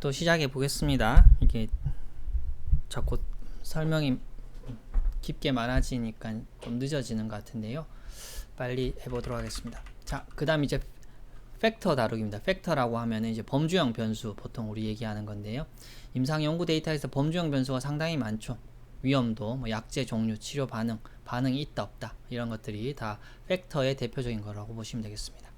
또 시작해 보겠습니다. 이게 자꾸 설명이 깊게 많아지니까 좀 늦어지는 것 같은데요. 빨리 해보도록 하겠습니다. 자, 그 다음 이제 팩터 다루기입니다. 팩터라고 하면 이제 범주형 변수 보통 우리 얘기하는 건데요. 임상 연구 데이터에서 범주형 변수가 상당히 많죠. 위험도, 뭐 약제 종류, 치료 반응이 있다 없다 이런 것들이 다 팩터의 대표적인 거라고 보시면 되겠습니다.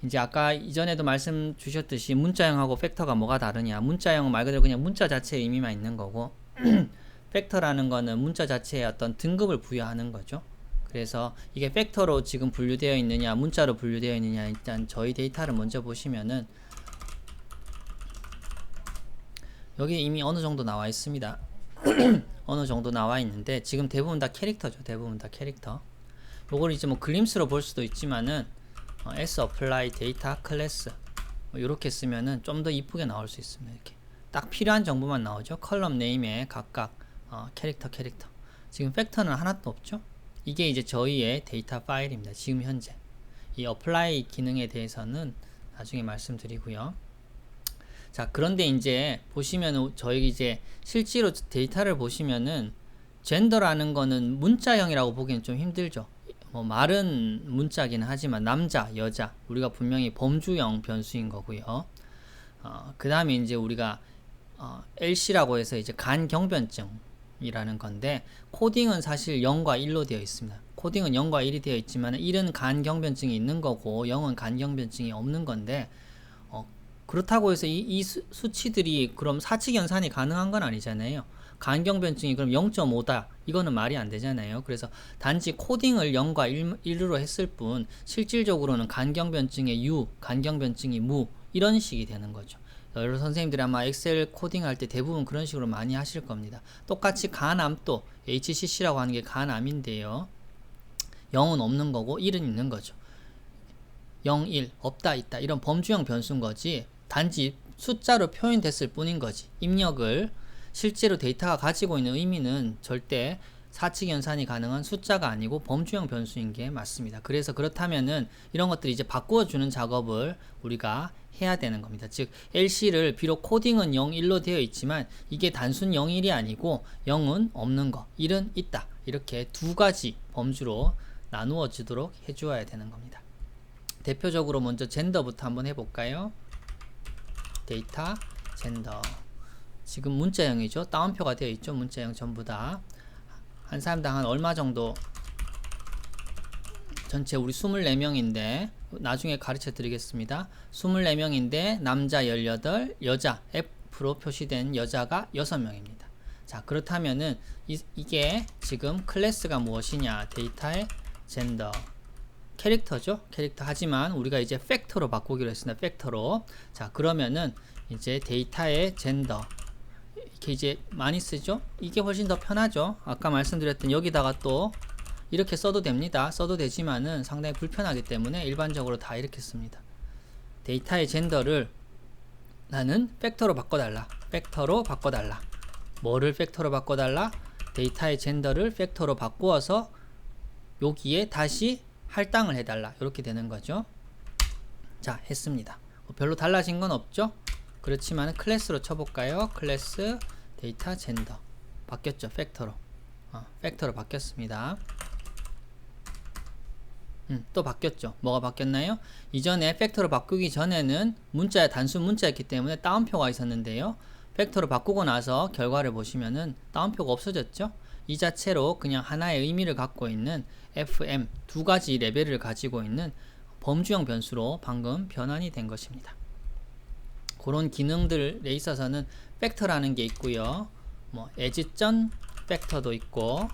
이제 아까 이전에도 말씀 주셨듯이 문자형하고 팩터가 뭐가 다르냐. 문자형은 말 그대로 그냥 문자 자체의 의미만 있는 거고 팩터라는 거는 문자 자체의 어떤 등급을 부여하는 거죠. 그래서 이게 팩터로 지금 분류되어 있느냐 문자로 분류되어 있느냐, 일단 저희 데이터를 먼저 보시면은 여기 이미 어느 정도 나와 있습니다. 어느 정도 나와 있는데 지금 대부분 다 캐릭터죠. 대부분 다 캐릭터. 요걸 이제 뭐 글림스로 볼 수도 있지만은 S apply data class 이렇게 쓰면은 좀 더 이쁘게 나올 수 있습니다. 이렇게 딱 필요한 정보만 나오죠. 컬럼 네임에 각각 캐릭터 지금 팩터는 하나도 없죠. 이게 이제 저희의 데이터 파일입니다. 지금 현재 이 apply 기능에 대해서는 나중에 말씀드리고요. 자, 그런데 이제 보시면은 저희 이제 실제로 데이터를 보시면은 젠더라는 거는 문자형이라고 보기엔 좀 힘들죠. 뭐 말은 문자긴 하지만 남자, 여자 우리가 분명히 범주형 변수인 거고요. 그 다음에 이제 우리가 LC라고 해서 이제 간경변증이라는 건데 코딩은 사실 0과 1로 되어 있습니다. 코딩은 0과 1이 되어 있지만 1은 간경변증이 있는 거고 0은 간경변증이 없는 건데 그렇다고 해서 이 수치들이 그럼 사칙연산이 가능한 건 아니잖아요. 간경변증이 그럼 0.5다 이거는 말이 안 되잖아요. 그래서 단지 코딩을 0과 1으로 했을 뿐 실질적으로는 간경변증의 유, 간경변증이 무 이런 식이 되는 거죠. 여러 선생님들이 아마 엑셀 코딩할 때 대부분 그런 식으로 많이 하실 겁니다. 똑같이 간암도 HCC라고 하는 게 간암인데요. 0은 없는 거고 1은 있는 거죠. 0, 1, 없다, 있다 이런 범주형 변수인 거지 단지 숫자로 표현됐을 뿐인 거지. 입력을 실제로 데이터가 가지고 있는 의미는 절대 사칙 연산이 가능한 숫자가 아니고 범주형 변수인 게 맞습니다. 그래서 그렇다면은 이런 것들이 이제 바꾸어주는 작업을 우리가 해야 되는 겁니다. 즉 LC를 비록 코딩은 0, 1로 되어 있지만 이게 단순 0, 1이 아니고 0은 없는 거, 1은 있다 이렇게 두 가지 범주로 나누어지도록 해주어야 되는 겁니다. 대표적으로 먼저 젠더부터 한번 해볼까요? 데이터 젠더 지금 문자형이죠. 따옴표가 되어 있죠. 문자형 전부 다 한 사람당 한 얼마 정도 전체 우리 24명인데 나중에 가르쳐 드리겠습니다. 24명인데 남자 18 여자 F로 표시된 여자가 6명입니다. 자, 그렇다면은 이게 지금 클래스가 무엇이냐 데이터의 젠더 캐릭터죠. 캐릭터 하지만 우리가 이제 팩터로 바꾸기로 했습니다. 팩터로. 자, 그러면은 이제 데이터의 젠더 이렇게 이제 많이 쓰죠. 이게 훨씬 더 편하죠. 아까 말씀드렸던 여기다가 또 이렇게 써도 됩니다. 써도 되지만은 상당히 불편하기 때문에 일반적으로 다 이렇게 씁니다. 데이터의 젠더를 나는 팩터로 바꿔달라. 팩터로 바꿔달라. 뭐를 팩터로 바꿔달라? 데이터의 젠더를 팩터로 바꾸어서 여기에 다시 할당을 해달라 이렇게 되는 거죠. 자, 했습니다. 별로 달라진 건 없죠. 그렇지만 클래스로 쳐볼까요? 클래스 데이터 젠더 바뀌었죠. 팩터로 팩터로 바뀌었습니다. 또 바뀌었죠. 뭐가 바뀌었나요? 이전에 팩터로 바꾸기 전에는 단순 문자였기 때문에 따옴표가 있었는데요. 팩터로 바꾸고 나서 결과를 보시면은 따옴표가 없어졌죠. 이 자체로 그냥 하나의 의미를 갖고 있는 FM 두 가지 레벨을 가지고 있는 범주형 변수로 방금 변환이 된 것입니다. 그런 기능들에 있어서는 팩터라는 게 있고요. 뭐 as.전 팩터도 있고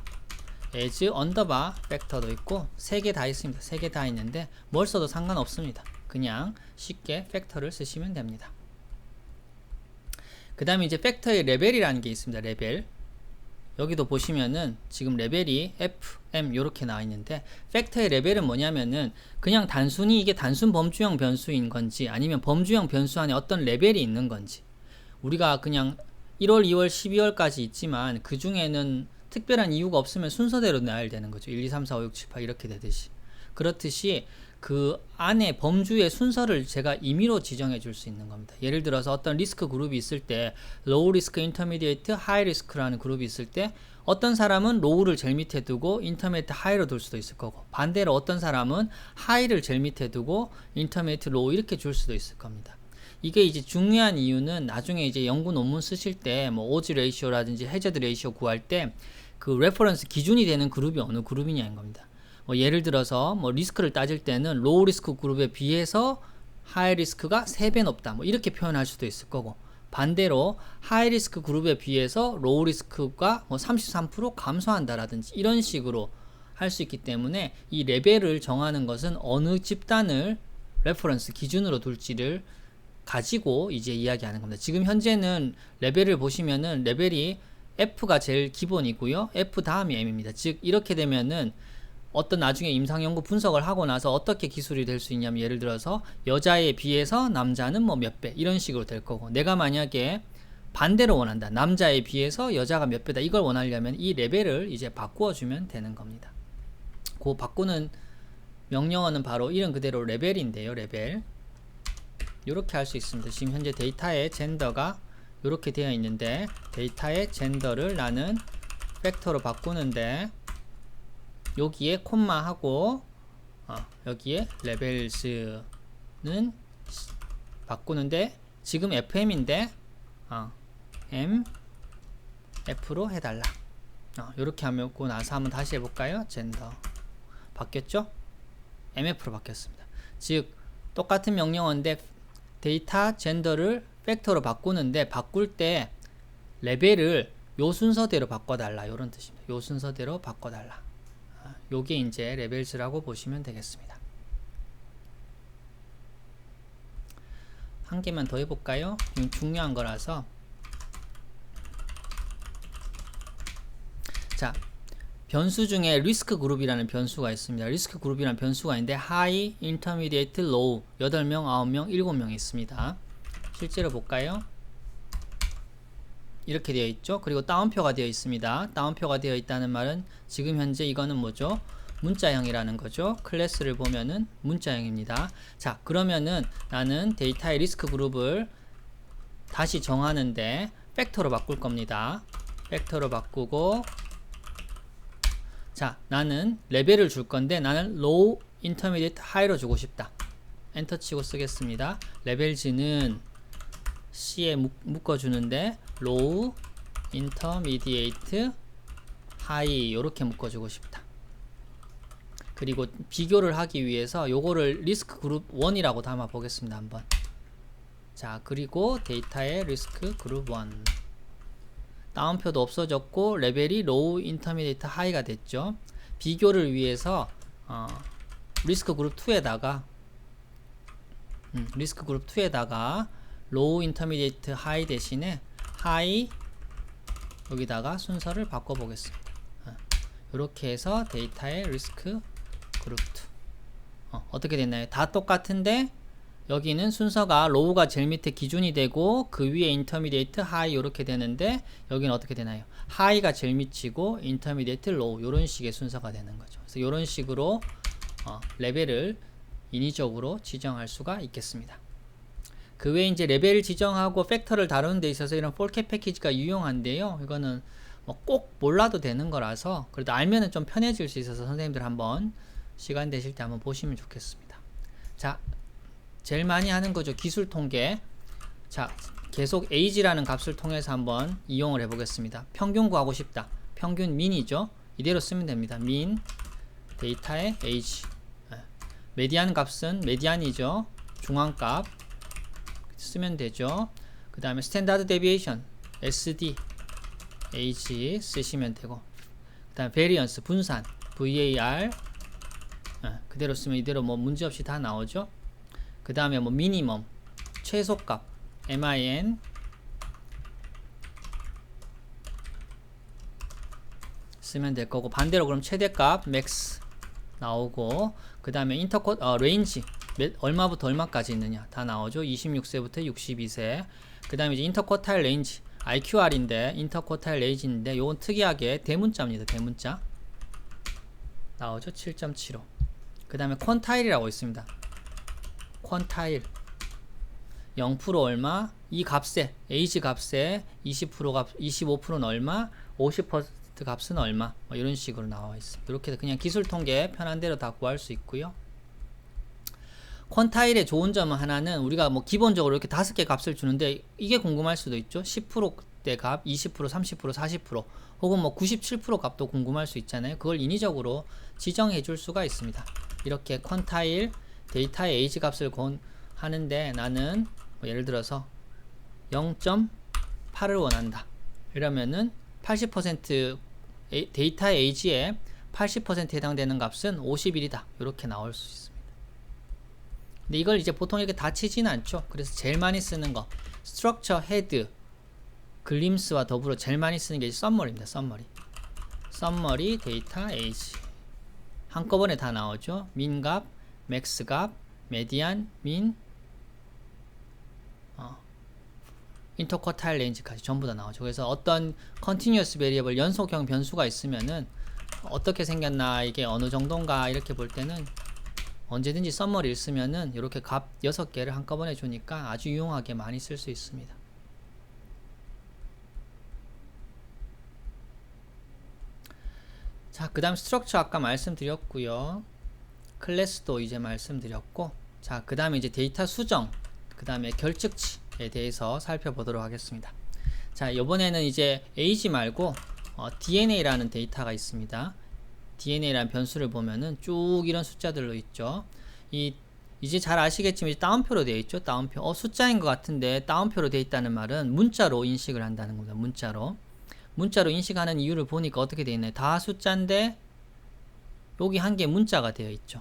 as 언더바 팩터도 있고 세 개 다 있습니다. 세 개 다 있는데 뭘 써도 상관없습니다. 그냥 쉽게 팩터를 쓰시면 됩니다. 그 다음에 이제 팩터의 레벨이라는 게 있습니다. 레벨. 여기도 보시면은 지금 레벨이 FM 이렇게 나와 있는데 팩터의 레벨은 뭐냐면은 그냥 단순히 이게 단순 범주형 변수인 건지 아니면 범주형 변수 안에 어떤 레벨이 있는 건지 우리가 그냥 1월, 2월, 12월까지 있지만 그 중에는 특별한 이유가 없으면 순서대로 나열되는 거죠. 1, 2, 3, 4, 5, 6, 7, 8 이렇게 되듯이 그렇듯이 그 안에 범주의 순서를 제가 임의로 지정해 줄 수 있는 겁니다. 예를 들어서 어떤 리스크 그룹이 있을 때 low risk, intermediate, high risk라는 그룹이 있을 때 어떤 사람은 low를 제일 밑에 두고 intermediate, high로 둘 수도 있을 거고, 반대로 어떤 사람은 high를 제일 밑에 두고 intermediate, low 이렇게 줄 수도 있을 겁니다. 이게 이제 중요한 이유는 나중에 이제 연구 논문 쓰실 때 뭐 오즈 레이시오라든지 해저드 레이시오 구할 때 그 레퍼런스 기준이 되는 그룹이 어느 그룹이냐인 겁니다. 뭐 예를 들어서 뭐 리스크를 따질 때는 로우 리스크 그룹에 비해서 하이 리스크가 3배 높다, 뭐 이렇게 표현할 수도 있을 거고, 반대로 하이 리스크 그룹에 비해서 로우 리스크가 뭐 33% 감소한다라든지 이런 식으로 할 수 있기 때문에 이 레벨을 정하는 것은 어느 집단을 레퍼런스 기준으로 둘지를 가지고 이제 이야기하는 겁니다. 지금 현재는 레벨을 보시면은 레벨이 F가 제일 기본이고요. F 다음이 M입니다. 즉 이렇게 되면은 어떤 나중에 임상연구 분석을 하고 나서 어떻게 기술이 될 수 있냐면, 예를 들어서 여자에 비해서 남자는 뭐 몇 배 이런 식으로 될 거고, 내가 만약에 반대로 원한다, 남자에 비해서 여자가 몇 배다, 이걸 원하려면 이 레벨을 이제 바꾸어 주면 되는 겁니다. 그 바꾸는 명령어는 바로 이름 그대로 레벨인데요. 레벨 이렇게 할 수 있습니다. 지금 현재 데이터의 젠더가 이렇게 되어 있는데, 데이터의 젠더를 나는 팩터로 바꾸는데 여기에 콤마하고 여기에 레벨스는 바꾸는데 지금 FM인데 M F로 해달라. 이렇게 하고 나서 한번 다시 해볼까요? 젠더 바뀌었죠? MF로 바뀌었습니다. 즉 똑같은 명령어인데 데이터 젠더를 팩터로 바꾸는데, 바꿀 때 레벨을 요 순서대로 바꿔달라, 이런 뜻입니다. 요 순서대로 바꿔달라. 요게 이제 레벨즈라고 보시면 되겠습니다. 한 개만 더 해볼까요? 이건 중요한 거라서. 자, 변수 중에 리스크 그룹이라는 변수가 있습니다. 리스크 그룹이라는 변수가 있는데 하이, 인터미디에이트, 로우 8명, 9명, 7명이 있습니다. 실제로 볼까요? 이렇게 되어 있죠. 그리고 다운표가 되어 있습니다. 다운표가 되어 있다는 말은 지금 현재 이거는 뭐죠? 문자형이라는 거죠. 클래스를 보면은 문자형입니다. 자, 그러면은 나는 데이터의 리스크 그룹을 다시 정하는데 팩터로 바꿀 겁니다. 팩터로 바꾸고, 자, 나는 레벨을 줄 건데 나는 low, intermediate, high로 주고 싶다. 엔터 치고 쓰겠습니다. 레벨즈는 C에 묶어주는데 low, intermediate, high 이렇게 묶어주고 싶다. 그리고 비교를 하기 위해서 요거를 리스크 그룹 1이라고 담아 보겠습니다. 한번. 자, 그리고 데이터의 리스크 그룹 1 다운표도 없어졌고 레벨이 low, intermediate, high가 됐죠. 비교를 위해서 리스크 그룹 2에다가 리스크 그룹 2에다가 low, intermediate, high 대신에 high 여기다가 순서를 바꿔 보겠습니다. 이렇게 해서 데이터의 리스크 그룹 2 어떻게 됐나요? 다 똑같은데 여기는 순서가 low가 제일 밑에 기준이 되고 그 위에 intermediate, high 이렇게 되는데 여기는 어떻게 되나요? high가 제일 밑이고 intermediate, low 이런 식의 순서가 되는 거죠. 그래서 이런 식으로 레벨을 인위적으로 지정할 수가 있겠습니다. 그 외에 이제 레벨 지정하고 팩터를 다루는 데 있어서 이런 폴캣 패키지가 유용한데요. 이거는 뭐 꼭 몰라도 되는 거라서 그래도 알면은 좀 편해질 수 있어서 선생님들 한번 시간 되실 때 한번 보시면 좋겠습니다. 자, 제일 많이 하는 거죠. 기술 통계. 자, 계속 age라는 값을 통해서 한번 이용을 해 보겠습니다. 평균 구하고 싶다. 평균 민이죠. 이대로 쓰면 됩니다. 민 데이터의 age. 메디안 값은 메디안이죠. 중앙값 쓰면 되죠. 그 다음에 스탠다드 데비에이션 SD age 쓰시면 되고, 그 다음에 베리언스 분산 VAR 그대로 쓰면 이대로 뭐 문제없이 다 나오죠. 그 다음에 뭐 미니멈 최소값 MIN 쓰면 될 거고, 반대로 그럼 최대값 max 나오고, 그 다음에 레인지 얼마부터 얼마까지 있느냐 다 나오죠. 26세부터 62세. 그 다음에 이제 인터쿼타일 레인지 IQR인데 인터쿼타일 레인지인데 요건 특이하게 대문자입니다. 대문자 나오죠. 7.75. 그 다음에 퀀타일이라고 있습니다. 퀀타일 0% 얼마, 이 값에 에이지 값에 20% 값, 25%는 얼마, 50% 값은 얼마, 뭐 이런 식으로 나와 있습니다. 이렇게 그냥 기술 통계 편한 대로 다 구할 수 있고요. 퀀타일의 좋은 점은 하나는 우리가 뭐 기본적으로 이렇게 5개 값을 주는데 이게 궁금할 수도 있죠. 10%대 값, 20%, 30%, 40% 혹은 뭐 97% 값도 궁금할 수 있잖아요. 그걸 인위적으로 지정해 줄 수가 있습니다. 이렇게 퀀타일 데이터의 에이지 값을 하는데 나는 뭐 예를 들어서 0.8을 원한다. 이러면은 80% 데이터의 에이지에 80%에 해당되는 값은 50일이다. 이렇게 나올 수 있습니다. 근데 이걸 이제 보통 이렇게 다 치지는 않죠. 그래서 제일 많이 쓰는 거 스트럭처 헤드 글림스와 더불어 제일 많이 쓰는 게 썸머리입니다. 썸머리 데이터 에이지 한꺼번에 다 나오죠. 민값, 맥스값, 메디안, 민, 인터쿼타일 레인지까지 전부 다 나오죠. 그래서 어떤 컨티뉴어스 베리어블 연속형 변수가 있으면은 어떻게 생겼나 이게 어느 정도인가 이렇게 볼 때는 언제든지 썸머리를 쓰면은 이렇게 값 6개를 한꺼번에 주니까 아주 유용하게 많이 쓸 수 있습니다. 자, 그 다음 스트럭처 아까 말씀드렸고요. 클래스도 이제 말씀드렸고, 자, 그 다음에 이제 데이터 수정, 그 다음에 결측치에 대해서 살펴보도록 하겠습니다. 자, 이번에는 이제 에이지 말고 DNA라는 데이터가 있습니다. DNA라는 변수를 보면은 쭉 이런 숫자들로 있죠. 이제 잘 아시겠지만 따옴표로 되어 있죠. 따옴표. 숫자인 것 같은데 따옴표로 되어 있다는 말은 문자로 인식을 한다는 겁니다. 문자로 인식하는 이유를 보니까 어떻게 되어 있나요? 다 숫자인데 여기 한 개 문자가 되어 있죠.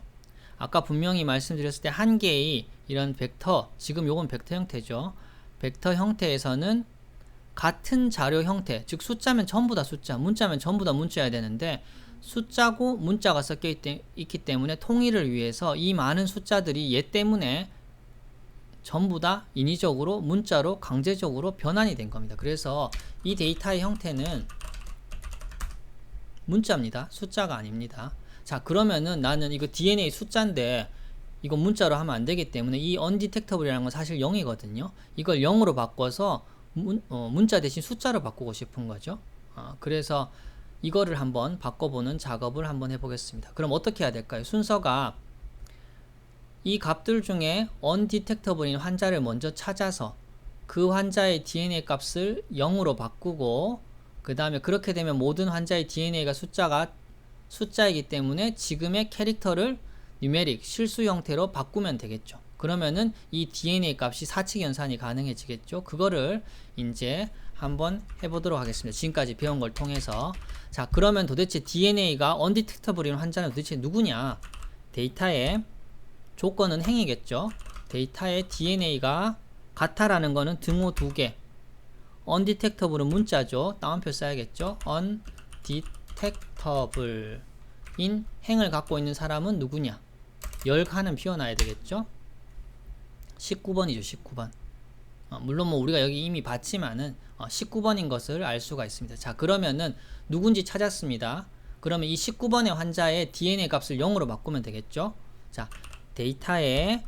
아까 분명히 말씀드렸을 때 한 개의 이런 벡터, 지금 요건 벡터 형태죠. 벡터 형태에서는 같은 자료 형태, 즉 숫자면 전부 다 숫자, 문자면 전부 다 문자여야 되는데 숫자고 문자가 섞여 있기 때문에 통일을 위해서 이 많은 숫자들이 얘 때문에 전부 다 인위적으로 문자로 강제적으로 변환이 된 겁니다. 그래서 이 데이터의 형태는 문자입니다. 숫자가 아닙니다. 자, 그러면은 나는 이거 DNA 숫자인데 이거 문자로 하면 안 되기 때문에 이 undetectable이라는 건 사실 0이거든요. 이걸 0으로 바꿔서 문자 대신 숫자로 바꾸고 싶은 거죠. 그래서 이거를 한번 바꿔보는 작업을 한번 해보겠습니다. 그럼 어떻게 해야 될까요? 순서가 이 값들 중에 undetectable인 환자를 먼저 찾아서 그 환자의 DNA 값을 0으로 바꾸고 그 다음에 그렇게 되면 모든 환자의 DNA가 숫자이기 때문에 지금의 캐릭터를 뉴메릭 실수 형태로 바꾸면 되겠죠. 그러면은 이 DNA 값이 사칙 연산이 가능해지겠죠. 그거를 이제 한번 해보도록 하겠습니다. 지금까지 배운 걸 통해서. 자, 그러면 도대체 DNA가 undetectable인 환자는 도대체 누구냐? 데이터의 조건은 행이겠죠. 데이터의 DNA가 같아라는 거는 등호 2개. undetectable은 문자죠. 따옴표 써야겠죠. undetectable인 행을 갖고 있는 사람은 누구냐? 열 칸은 비워놔야 되겠죠. 19번이죠. 19번. 물론 뭐 우리가 여기 이미 봤지만은 19번인 것을 알 수가 있습니다. 자, 그러면은 누군지 찾았습니다. 그러면 이 19번의 환자의 DNA 값을 0으로 바꾸면 되겠죠. 자, 데이터의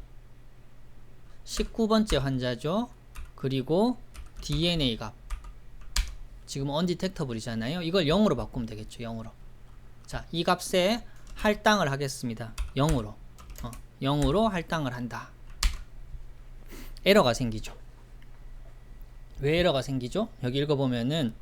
19번째 환자죠. 그리고 DNA 값. 지금 undetectable이잖아요. 이걸 0으로 바꾸면 되겠죠. 0으로. 자, 이 값에 할당을 하겠습니다. 0으로. 0으로 할당을 한다. 에러가 생기죠. 왜 에러가 생기죠? 여기 읽어보면은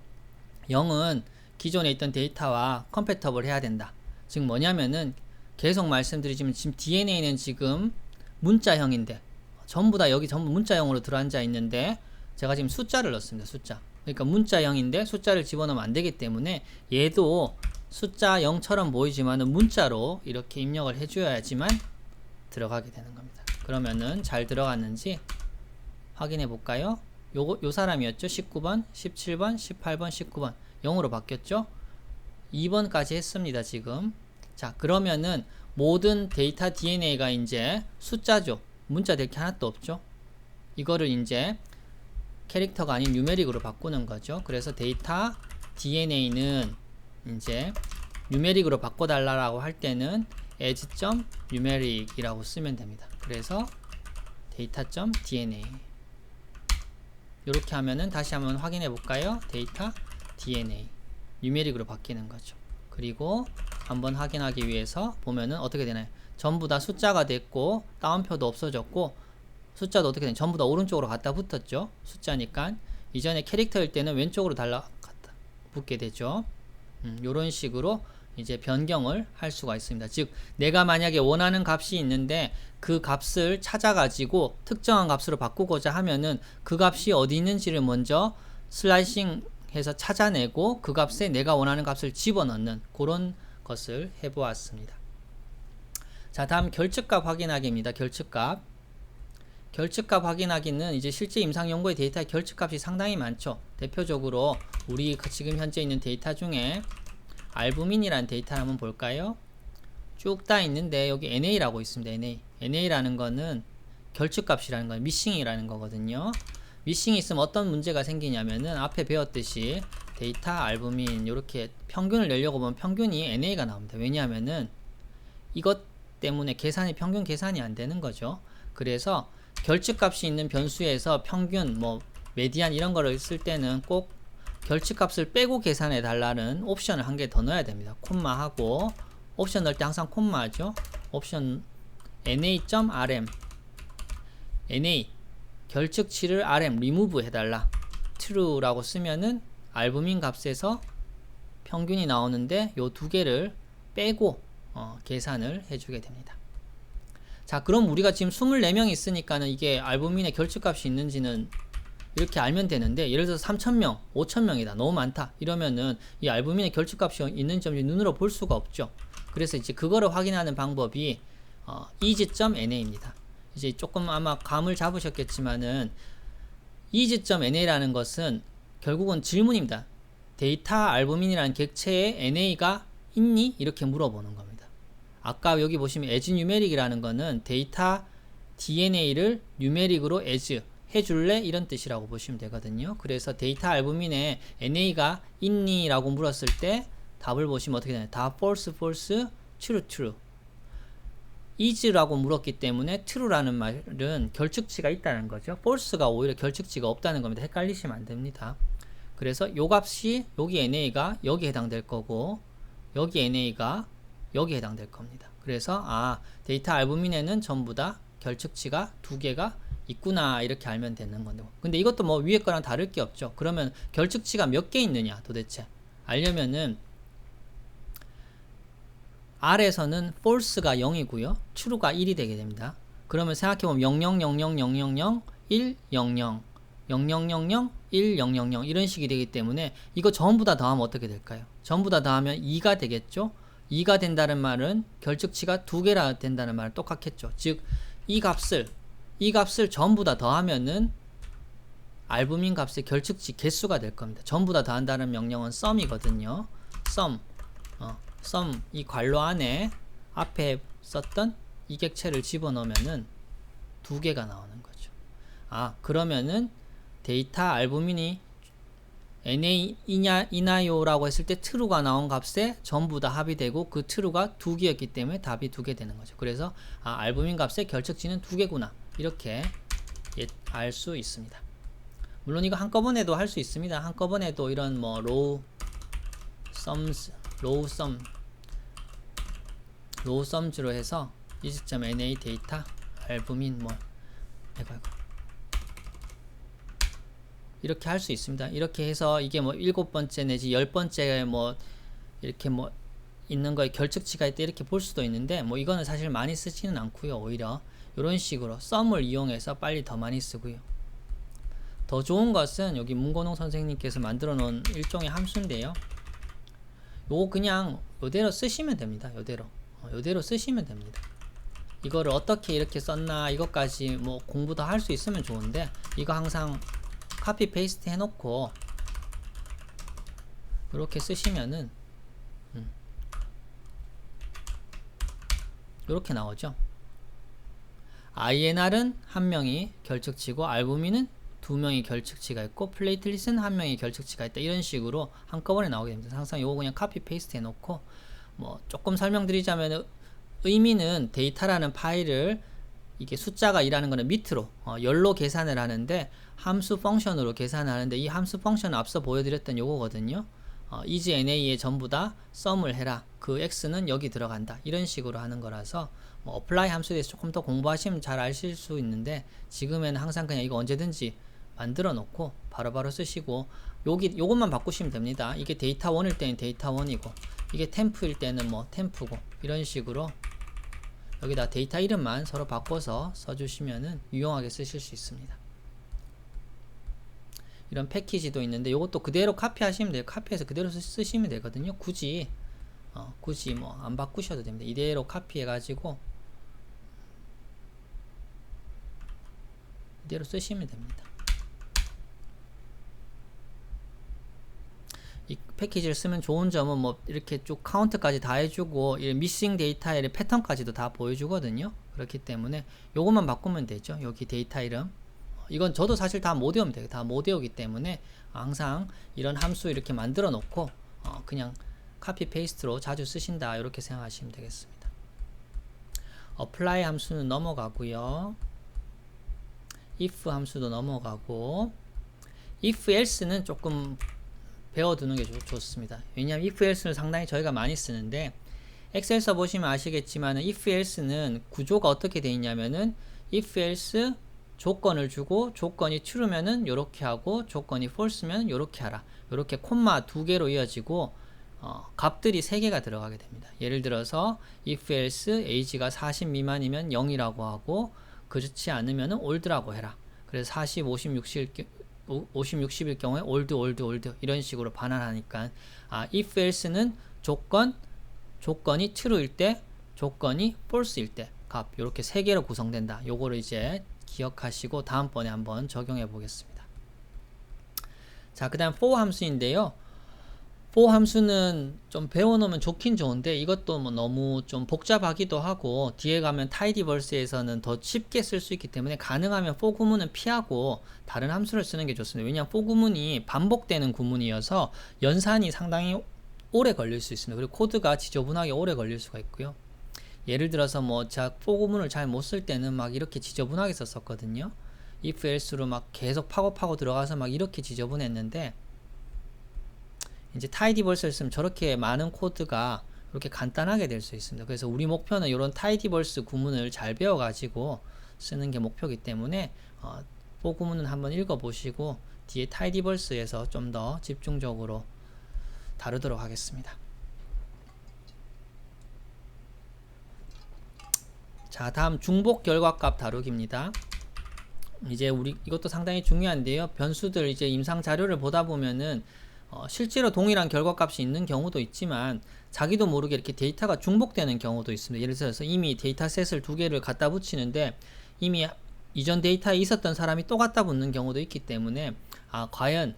0은 기존에 있던 데이터와 컴패터블 해야 된다. 즉 뭐냐면은 계속 말씀드리지만 지금 DNA는 지금 문자형인데 전부 다 여기 전부 문자형으로 들어앉아 있는데 제가 지금 숫자를 넣었습니다. 숫자. 그러니까 문자형인데 숫자를 집어넣으면 안 되기 때문에 얘도 숫자 0처럼 보이지만은 문자로 이렇게 입력을 해줘야지만 들어가게 되는 겁니다. 그러면은 잘 들어갔는지 확인해 볼까요? 요 사람이었죠. 19번, 17번, 18번, 19번 0으로 바뀌었죠. 2번까지 했습니다. 지금. 자, 그러면은 모든 데이터 DNA가 이제 숫자죠. 문자 될 게 하나도 없죠. 이거를 이제 캐릭터가 아닌 뉴메릭으로 바꾸는 거죠. 그래서 데이터 DNA는 이제 뉴메릭으로 바꿔달라고 할 때는 as.numeric이라고 쓰면 됩니다. 그래서 data.dna 이렇게 하면은 다시 한번 확인해 볼까요? 데이터 dna 뉴메릭으로 바뀌는 거죠. 그리고 한번 확인하기 위해서 보면은 어떻게 되나요? 전부 다 숫자가 됐고 따옴표도 없어졌고 숫자도 어떻게 되나요? 전부 다 오른쪽으로 갖다 붙었죠. 숫자니까 이전에 캐릭터일 때는 왼쪽으로 갖다 붙게 되죠. 요런 식으로 이제 변경을 할 수가 있습니다. 즉 내가 만약에 원하는 값이 있는데 그 값을 찾아가지고 특정한 값으로 바꾸고자 하면은 그 값이 어디 있는지를 먼저 슬라이싱 해서 찾아내고 그 값에 내가 원하는 값을 집어넣는 그런 것을 해보았습니다. 자, 다음 결측값 확인하기입니다. 결측값 확인하기는 이제 실제 임상 연구의 데이터 결측값이 상당히 많죠. 대표적으로 우리 지금 현재 있는 데이터 중에 알부민이라는 데이터를 한번 볼까요? 쭉 다 있는데 여기 NA라고 있습니다. NA라는 거는 결측값이라는 건 미싱이라는 거거든요. 미싱이 있으면 어떤 문제가 생기냐면은 앞에 배웠듯이 데이터 알부민 이렇게 평균을 내려고 보면 평균이 NA가 나옵니다. 왜냐하면은 이것 때문에 평균 계산이 안 되는 거죠. 그래서 결측값이 있는 변수에서 평균 메디안 이런 거를 쓸 때는 꼭 결측값을 빼고 계산해 달라는 옵션을 한 개 더 넣어야 됩니다. 콤마하고 옵션 넣을 때 항상 콤마죠. 옵션 na.rm na 결측치를 rm remove 해달라 true라고 쓰면은 알부민 값에서 평균이 나오는데 요 두 개를 빼고 계산을 해주게 됩니다. 자, 그럼 우리가 지금 24명 있으니까는 이게 알부민의 결측값이 있는지는 이렇게 알면 되는데, 예를 들어서 3,000명, 5,000명이다. 너무 많다. 이러면은 이 알부민의 결측값이 있는지 없는지 눈으로 볼 수가 없죠. 그래서 이제 그거를 확인하는 방법이 is.na입니다. 이제 조금 아마 감을 잡으셨겠지만은 is.na라는 것은 결국은 질문입니다. 데이터 알부민이라는 객체에 na가 있니? 이렇게 물어보는 겁니다. 아까 여기 보시면 as numeric이라는 거는 데이터 DNA를 numeric으로 as 해줄래? 이런 뜻이라고 보시면 되거든요. 그래서 데이터 알부민에 NA가 있니? 라고 물었을 때 답을 보시면 어떻게 되나요? 다 false, false, true, true. is라고 물었기 때문에 true라는 말은 결측치가 있다는 거죠. false가 오히려 결측치가 없다는 겁니다. 헷갈리시면 안 됩니다. 그래서 요 값이 여기 NA가 여기 해당될 거고 여기 NA가 여기 해당될 겁니다. 그래서 데이터 알부민에는 전부 다 결측치가 두 개가 있구나 이렇게 알면 되는 건데, 근데 이것도 뭐 위에 거랑 다를 게 없죠. 그러면 결측치가 몇 개 있느냐 도대체 알려면은 R에서는 false가 0이고요 true가 1이 되게 됩니다. 그러면 생각해보면 00000000 100 0000 1000 이런 식이 되기 때문에 이거 전부 다 더하면 어떻게 될까요? 전부 다 더하면 2가 되겠죠. 2가 된다는 말은 결측치가 2개라 된다는 말은 똑같겠죠. 즉 이 값을 전부 다 더하면은 알부민 값의 결측치 개수가 될 겁니다. 전부 다 더한다는 명령은 sum이거든요. sum 이 괄호 안에 앞에 썼던 이 객체를 집어넣으면은 두 개가 나오는 거죠. 그러면은 데이터 알부민이 NA이나요 라고 했을 때 true가 나온 값에 전부 다 합이 되고 그 true가 두 개였기 때문에 답이 두 개 되는 거죠. 그래서 알부민 값의 결측치는 두 개구나 이렇게 알 수 있습니다. 물론 이거 한꺼번에도 할 수 있습니다. 한꺼번에도 이런 low sums로 해서 is.na 데이터 알부민 이렇게 할 수 있습니다. 이렇게 해서 이게 7번째 내지 10번째 이렇게 있는 거에 결측치가 있다 이렇게 볼 수도 있는데 이거는 사실 많이 쓰지는 않고요. 오히려 이런 식으로 sum을 이용해서 빨리 더 많이 쓰고요. 더 좋은 것은 여기 문건홍 선생님께서 만들어 놓은 일종의 함수인데요. 요거 그냥 요대로 쓰시면 됩니다. 요대로 쓰시면 됩니다. 이거를 어떻게 이렇게 썼나 이것까지 공부 더 할 수 있으면 좋은데, 이거 항상 카피 페이스트 해놓고 이렇게 쓰시면은 이렇게 나오죠. INR은 한 명이 결측치고 알부민은 두 명이 결측치가 있고 플레이틀릿은 한 명이 결측치가 있다 이런 식으로 한꺼번에 나오게 됩니다. 항상 요거 그냥 카피 페이스트 해놓고 조금 설명드리자면 의미는 데이터라는 파일을 이게 숫자가 일하는 거는 밑으로 열로 계산을 하는데 함수 펑션으로 계산하는데 이 함수 펑션은 앞서 보여드렸던 요거거든요. is na에 전부 다 썸을 해라. 그 x는 여기 들어간다. 이런 식으로 하는 거라서 뭐 apply 함수에 대해서 조금 더 공부하시면 잘 아실 수 있는데 지금에는 항상 그냥 이거 언제든지 만들어 놓고 바로바로 쓰시고 요것만 바꾸시면 됩니다. 이게 데이터 1일 때는 데이터 1이고 이게 템프일 때는 뭐 템프고 이런 식으로 여기다 데이터 이름만 서로 바꿔서 써주시면은 유용하게 쓰실 수 있습니다. 이런 패키지도 있는데 이것도 그대로 카피하시면 돼요. 카피해서 그대로 쓰시면 되거든요. 굳이 뭐 안 바꾸셔도 됩니다. 이대로 카피해 가지고 이대로 쓰시면 됩니다. 이 패키지를 쓰면 좋은 점은 뭐 이렇게 쭉 카운트까지 다 해주고 미싱 데이터의 패턴까지도 다 보여주거든요. 그렇기 때문에 요것만 바꾸면 되죠. 여기 데이터 이름 이건 저도 사실 다 못 외우면 돼요. 다 못 외우기 때문에 항상 이런 함수 이렇게 만들어 놓고 그냥 카피 페이스트로 자주 쓰신다 이렇게 생각하시면 되겠습니다. apply 함수는 넘어가고요. if 함수도 넘어가고 if else는 조금 배워두는 게 좋습니다. 왜냐하면 if else는 상당히 저희가 많이 쓰는데 엑셀 써보시면 아시겠지만 if else는 구조가 어떻게 되어 있냐면은 if else 조건을 주고 조건이 true면은 요렇게 하고 조건이 false면 요렇게 하라. 요렇게 콤마 2개로 이어지고 값들이 3개가 들어가게 됩니다. 예를 들어서 if else age가 40 미만이면 0이라고 하고 그렇지 않으면 old라고 해라. 그래서 40, 50, 60일 경우에 old 이런 식으로 반환하니까 if else는 조건이 true일 때 조건이 false일 때 값 이렇게 3개로 구성된다. 요거를 이제 기억하시고 다음번에 한번 적용해 보겠습니다. 자, 그 다음 for 함수인데요. for 함수는 좀 배워놓으면 좋긴 좋은데 이것도 뭐 너무 좀 복잡하기도 하고 뒤에 가면 tidyverse에서는 더 쉽게 쓸 수 있기 때문에 가능하면 for 구문은 피하고 다른 함수를 쓰는 게 좋습니다. 왜냐하면 for 구문이 반복되는 구문이어서 연산이 상당히 오래 걸릴 수 있습니다. 그리고 코드가 지저분하게 오래 걸릴 수가 있고요. 예를 들어서 뭐 제가 for 구문을 잘 못 쓸 때는 막 이렇게 지저분하게 썼었거든요. if else로 막 계속 파고 들어가서 막 이렇게 지저분했는데 이제 tidyverse를 쓰면 저렇게 많은 코드가 이렇게 간단하게 될 수 있습니다. 그래서 우리 목표는 이런 tidyverse 구문을 잘 배워가지고 쓰는 게 목표이기 때문에 for 구문은 한번 읽어보시고 뒤에 tidyverse에서 좀 더 집중적으로 다루도록 하겠습니다. 자, 다음 중복 결과값 다루기입니다. 이제 이것도 상당히 중요한데요. 변수들 이제 임상 자료를 보다 보면은 실제로 동일한 결과값이 있는 경우도 있지만 자기도 모르게 이렇게 데이터가 중복되는 경우도 있습니다. 예를 들어서 이미 데이터셋을 2개를 갖다 붙이는데 이미 이전 데이터에 있었던 사람이 또 갖다 붙는 경우도 있기 때문에 과연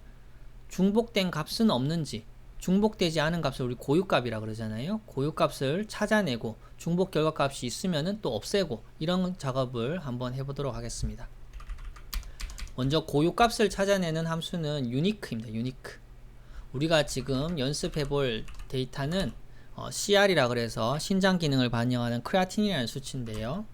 중복된 값은 없는지 중복되지 않은 값을 우리 고유값이라 그러잖아요. 고유값을 찾아내고 중복 결과값이 있으면은 또 없애고 이런 작업을 한번 해보도록 하겠습니다. 먼저 고유값을 찾아내는 함수는 unique입니다. unique. 우리가 지금 연습해볼 데이터는 CR이라 그래서 신장 기능을 반영하는 크레아틴이라는 수치인데요.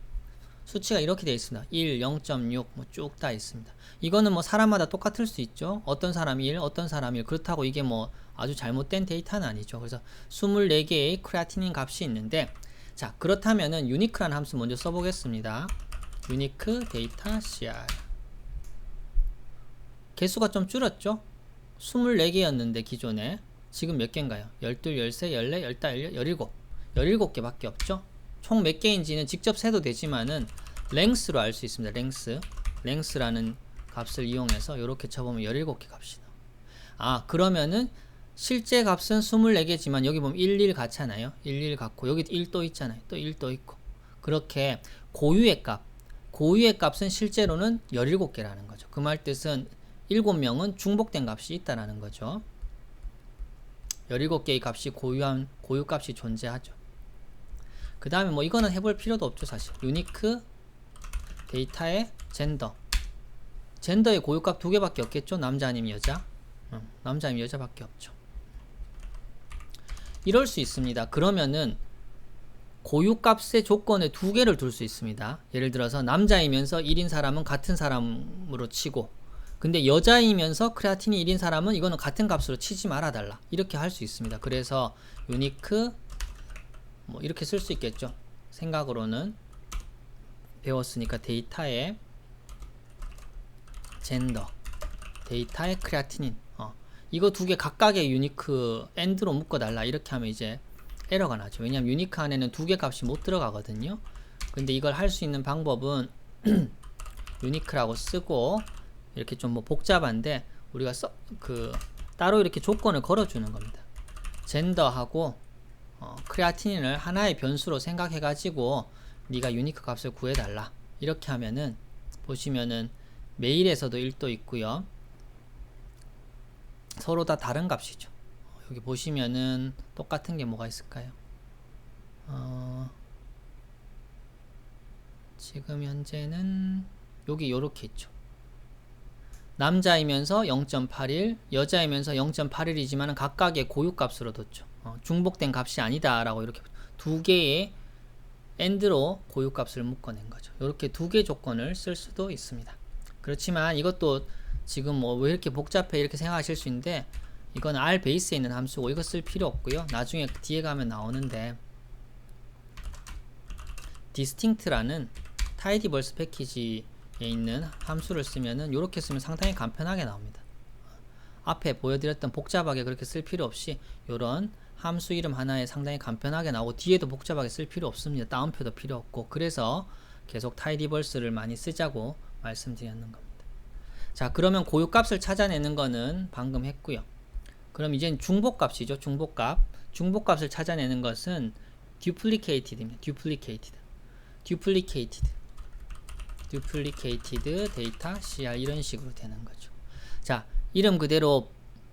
수치가 이렇게 되어 있습니다. 1, 0.6 뭐 쭉 다 있습니다. 이거는 뭐 사람마다 똑같을 수 있죠. 어떤 사람이 1, 어떤 사람이 1. 그렇다고 이게 뭐 아주 잘못된 데이터는 아니죠. 그래서 24개의 크레아티닌 값이 있는데 자, 그렇다면은 unique라는 함수 먼저 써보겠습니다. unique data CR. 개수가 좀 줄었죠? 24개였는데 기존에 지금 몇 개인가요? 12, 13, 14, 15, 17개밖에 없죠? 총 몇 개인지는 직접 세도 되지만은 length로 알 수 있습니다. length라는 값을 이용해서 이렇게 쳐보면 17개 값이 나와요. 그러면은 실제 값은 24개지만 여기 보면 11 같잖아요. 11 같고 여기 1 또 있잖아요. 또 1 또 있고 그렇게 고유의 값은 실제로는 17개라는 거죠. 그 말 뜻은 7명은 중복된 값이 있다라는 거죠. 17개의 값이 고유 값이 존재하죠. 그 다음에 뭐 이거는 해볼 필요도 없죠. 사실 유니크 데이터의 젠더의 고유값 2개밖에 없겠죠. 남자 아니면 여자. 남자 아니면 여자밖에 없죠. 이럴 수 있습니다. 그러면은 고유값의 조건에 두 개를 둘 수 있습니다. 예를 들어서 남자이면서 1인 사람은 같은 사람으로 치고, 근데 여자이면서 크레아틴이 1인 사람은 이거는 같은 값으로 치지 말아달라, 이렇게 할 수 있습니다. 그래서 유니크 뭐 이렇게 쓸 수 있겠죠. 생각으로는 배웠으니까 데이터의 젠더, 데이터의 크레아티닌, 이거 두 개 각각의 유니크 AND로 묶어달라, 이렇게 하면 이제 에러가 나죠. 왜냐하면 유니크 안에는 두 개 값이 못 들어가거든요. 근데 이걸 할 수 있는 방법은 유니크라고 쓰고, 이렇게 좀 뭐 복잡한데 우리가 따로 이렇게 조건을 걸어주는 겁니다. 젠더하고 크레아티닌을 하나의 변수로 생각해 가지고 네가 유니크 값을 구해달라, 이렇게 하면은 보시면은 메일에서도 1도 있고요. 서로 다 다른 값이죠. 여기 보시면은 똑같은 게 뭐가 있을까요? 지금 현재는 여기 요렇게 있죠. 남자이면서 0.81, 여자이면서 0.81이지만 각각의 고유값으로 뒀죠. 중복된 값이 아니다 라고 이렇게 두 개의 AND로 고유값을 묶어낸 거죠. 이렇게 두 개 조건을 쓸 수도 있습니다. 그렇지만 이것도 지금 뭐 왜 이렇게 복잡해 이렇게 생각하실 수 있는데, 이건 R 베이스에 있는 함수고 이거 쓸 필요 없고요. 나중에 뒤에 가면 나오는데, distinct라는 tidyverse 패키지에 있는 함수를 쓰면은 이렇게 쓰면 상당히 간편하게 나옵니다. 앞에 보여드렸던 복잡하게 그렇게 쓸 필요 없이 이런 함수 이름 하나에 상당히 간편하게 나오고, 뒤에도 복잡하게 쓸 필요 없습니다. 따옴표도 필요 없고. 그래서 계속 tidyverse를 많이 쓰자고 말씀드렸는 겁니다. 자, 그러면 고유값을 찾아내는 거는 방금 했고요. 그럼 이젠 중복값이죠. 중복값을 찾아내는 것은 duplicated입니다. duplicated 데이터 CR, 이런 식으로 되는 거죠. 자, 이름 그대로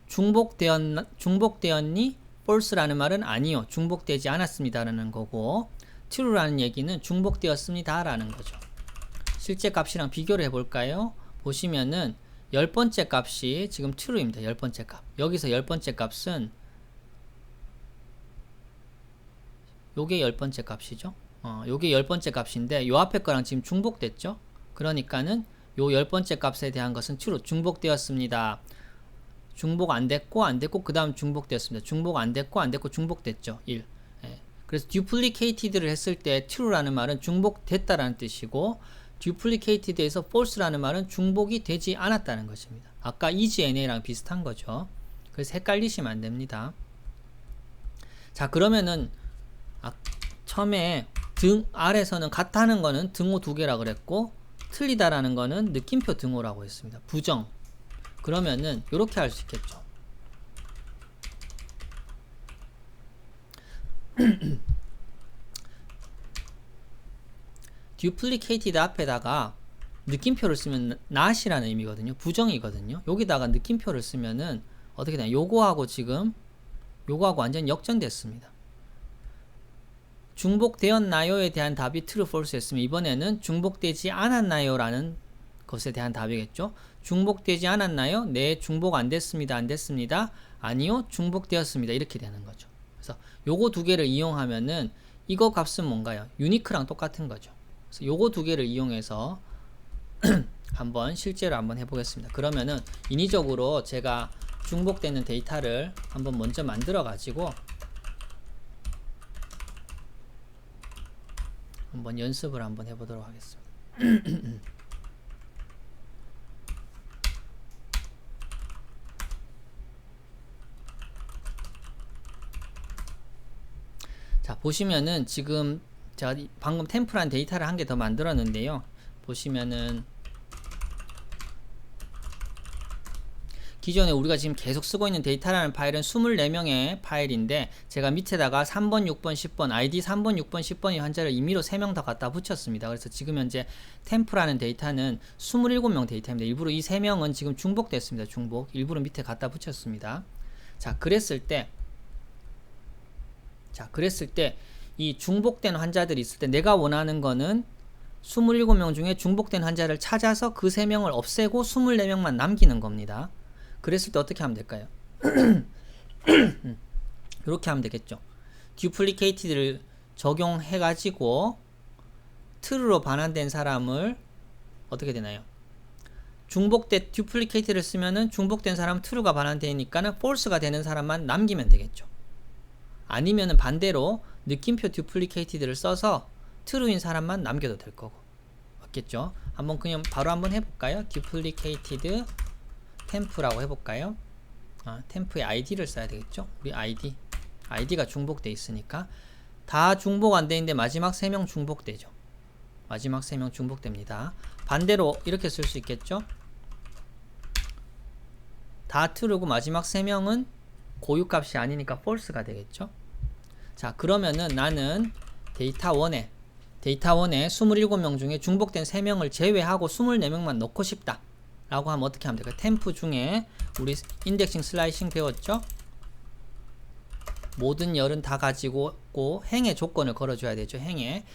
중복되었니? false라는 말은 아니요, 중복되지 않았습니다 라는 거고, true라는 얘기는 중복되었습니다 라는 거죠. 실제 값이랑 비교를 해볼까요? 보시면은 10번째 값이 지금 true입니다. 10번째 값. 여기서 10번째 값은 요게 10번째 값이죠. 요게 10번째 값인데 요 앞에 거랑 지금 중복됐죠. 그러니까는 요 10번째 값에 대한 것은 true, 중복되었습니다. 중복 안됐고 그 다음 중복되었습니다. 중복 안됐고 중복됐죠. 1. 예. 그래서 duplicated를 했을 때 true라는 말은 중복됐다라는 뜻이고, duplicated에서 false라는 말은 중복이 되지 않았다는 것입니다. 아까 isNA랑 비슷한 거죠. 그래서 헷갈리시면 안 됩니다. 자, 그러면은 처음에 R에서는 같다는 거는 등호 두 개라 그랬고, 틀리다라는 거는 느낌표 등호라고 했습니다. 부정. 그러면은 이렇게 할 수 있겠죠. duplicated 앞에다가 느낌표를 쓰면 not이라는 의미거든요. 부정이거든요. 여기다가 느낌표를 쓰면은 어떻게 되냐, 요거하고 지금 요거하고 완전 역전됐습니다. 중복되었나요에 대한 답이 true, false 였으면 이번에는 중복되지 않았나요 라는 것에 대한 답이겠죠. 중복되지 않았나요? 네, 중복 안 됐습니다. 안 됐습니다. 아니요, 중복되었습니다. 이렇게 되는 거죠. 그래서 요거 두 개를 이용하면은 이거 값은 뭔가요? 유니크랑 똑같은 거죠. 그래서 요거 두 개를 이용해서 실제로 한번 해보겠습니다. 그러면은 인위적으로 제가 중복되는 데이터를 한번 먼저 만들어 가지고 한번 연습을 한번 해보도록 하겠습니다. 자, 보시면은 지금 제가 방금 템플한 데이터를 한 개 더 만들었는데요. 보시면은 기존에 우리가 지금 계속 쓰고 있는 데이터라는 파일은 24명의 파일인데, 제가 밑에다가 3번, 6번, 10번, ID 3번, 6번, 10번의 환자를 임의로 3명 더 갖다 붙였습니다. 그래서 지금 현재 템플하는 데이터는 27명 데이터입니다. 일부러 이 3명은 지금 중복됐습니다. 중복. 일부러 밑에 갖다 붙였습니다. 자, 그랬을 때 이 중복된 환자들이 있을 때 내가 원하는 거는 27명 중에 중복된 환자를 찾아서 그 3명을 없애고 24명만 남기는 겁니다. 그랬을 때 어떻게 하면 될까요? 이렇게 하면 되겠죠. duplicated를 적용해 가지고 true로 반환된 사람을 어떻게 되나요? 중복된 duplicate를 쓰면은 중복된 사람 true가 반환되니까는 false가 되는 사람만 남기면 되겠죠. 아니면은 반대로 느낌표 duplicated를 써서 true인 사람만 남겨도 될 거고. 맞겠죠? 한번 그냥 바로 한번 해볼까요? duplicated temp라고 해볼까요? temp의 id를 써야 되겠죠? 우리 id가 중복돼 있으니까 다 중복 안 되는데 마지막 3명 중복되죠. 마지막 3명 중복됩니다. 반대로 이렇게 쓸 수 있겠죠? 다 true고 마지막 3명은 고유값이 아니니까 false가 되겠죠? 자, 그러면은 나는 데이터 1에 27명 중에 중복된 3명을 제외하고 24명만 넣고 싶다 라고 하면 어떻게 하면 될까요? 템프 중에 우리 인덱싱 슬라이싱 배웠죠? 모든 열은 다 가지고 있고 행의 조건을 걸어줘야 되죠. 행의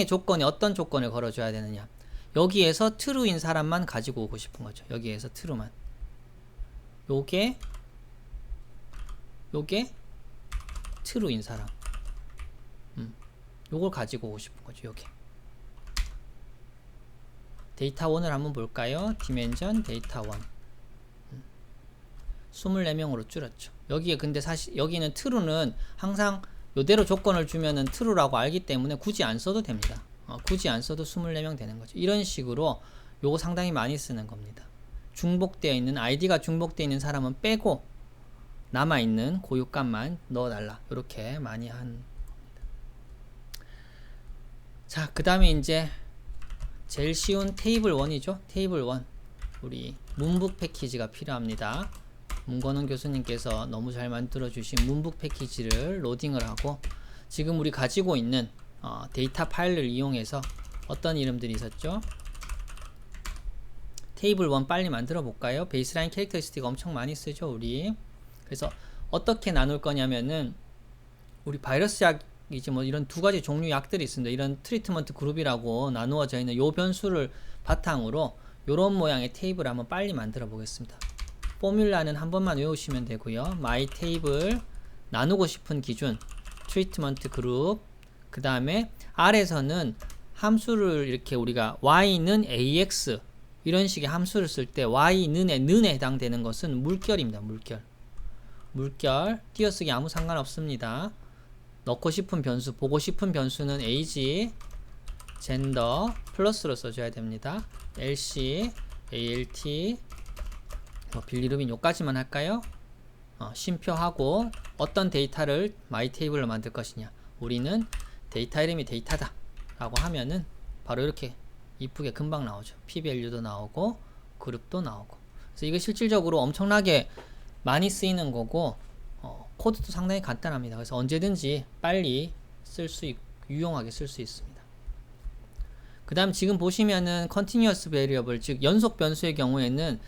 조건이 어떤 조건을 걸어줘야 되느냐, 여기에서 true인 사람만 가지고 오고 싶은 거죠. 여기에서 true만. 요게 true인 사람, 요걸 가지고 오고 싶은 거죠. 요게 데이터 1을 한번 볼까요? dimension 데이터 1 24명으로 줄였죠. 여기에 근데 사실 여기는 true는 항상 요대로 조건을 주면은 true라고 알기 때문에 굳이 안 써도 됩니다. 굳이 안 써도 24명 되는 거죠. 이런 식으로 요거 상당히 많이 쓰는 겁니다. 중복되어 있는 id가 중복되어 있는 사람은 빼고 남아있는 고유값만 넣어달라, 이렇게 많이 한 겁니다. 자, 그 다음에 이제 제일 쉬운 테이블 1이죠. 테이블 1 우리 문북 패키지가 필요합니다. 문건원 교수님께서 너무 잘 만들어 주신 문북 패키지를 로딩을 하고, 지금 우리 가지고 있는 데이터 파일을 이용해서 어떤 이름들이 있었죠? 테이블 1 빨리 만들어 볼까요? 베이스라인 캐릭터리스틱 엄청 많이 쓰죠 우리. 그래서 어떻게 나눌 거냐면은 우리 바이러스 약이지 뭐 이런 두 가지 종류 약들이 있습니다. 이런 트리트먼트 그룹이라고 나누어져 있는 요 변수를 바탕으로 요런 모양의 테이블을 한번 빨리 만들어 보겠습니다. 포뮬라는 한 번만 외우시면 되고요. my table 나누고 싶은 기준 트리트먼트 그룹, 그 다음에 R에서는 함수를 이렇게 우리가 y는 ax 이런 식의 함수를 쓸 때 y는에 해당되는 것은 물결입니다. 물결 띄어쓰기 아무 상관없습니다. 넣고 싶은 변수, 보고 싶은 변수는 age, gender 플러스로 써줘야 됩니다. lc, alt, 빌리루빈 요까지만 할까요? 쉼표하고 어떤 데이터를 my table로 만들 것이냐, 우리는 데이터 이름이 데이터다 라고 하면은 바로 이렇게 이쁘게 금방 나오죠. pvalue도 나오고 그룹도 나오고. 그래서 이거 실질적으로 엄청나게 많이 쓰이는 거고, 코드도 상당히 간단합니다. 그래서 언제든지 빨리 유용하게 쓸 수 있습니다. 그 다음 지금 보시면은 continuous variable, 즉 연속 변수의 경우에는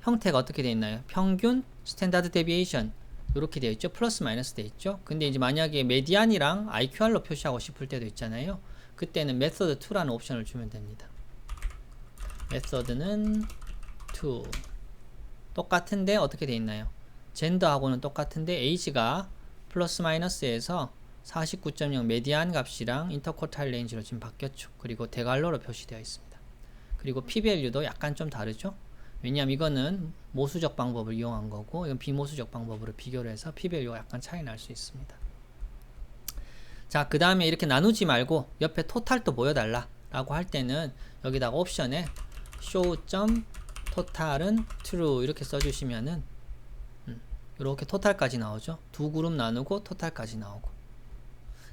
형태가 어떻게 되어 있나요? 평균, 스탠다드 데비에이션 이렇게 되어 있죠. 플러스 마이너스 되어 있죠. 근데 이제 만약에 메디안이랑 IQR로 표시하고 싶을 때도 있잖아요. 그때는 method 2라는 옵션을 주면 됩니다. method는 2 똑같은데 어떻게 되어 있나요? 젠더하고는 똑같은데 age가 플러스 마이너스에서 49.0 메디안 값이랑 인터쿼타일 레인지로 지금 바뀌었죠. 그리고 대괄호로 표시되어 있습니다. 그리고 pvalue도 약간 좀 다르죠. 왜냐하면 이거는 모수적 방법을 이용한 거고 이건 비모수적 방법으로 비교를 해서 pvalue가 약간 차이 날 수 있습니다. 자, 그 다음에 이렇게 나누지 말고 옆에 토탈도 보여달라 라고 할 때는 여기다가 옵션에 show.total은 true 이렇게 써주시면은 이렇게 토탈까지 나오죠. 두 그룹 나누고 토탈까지 나오고,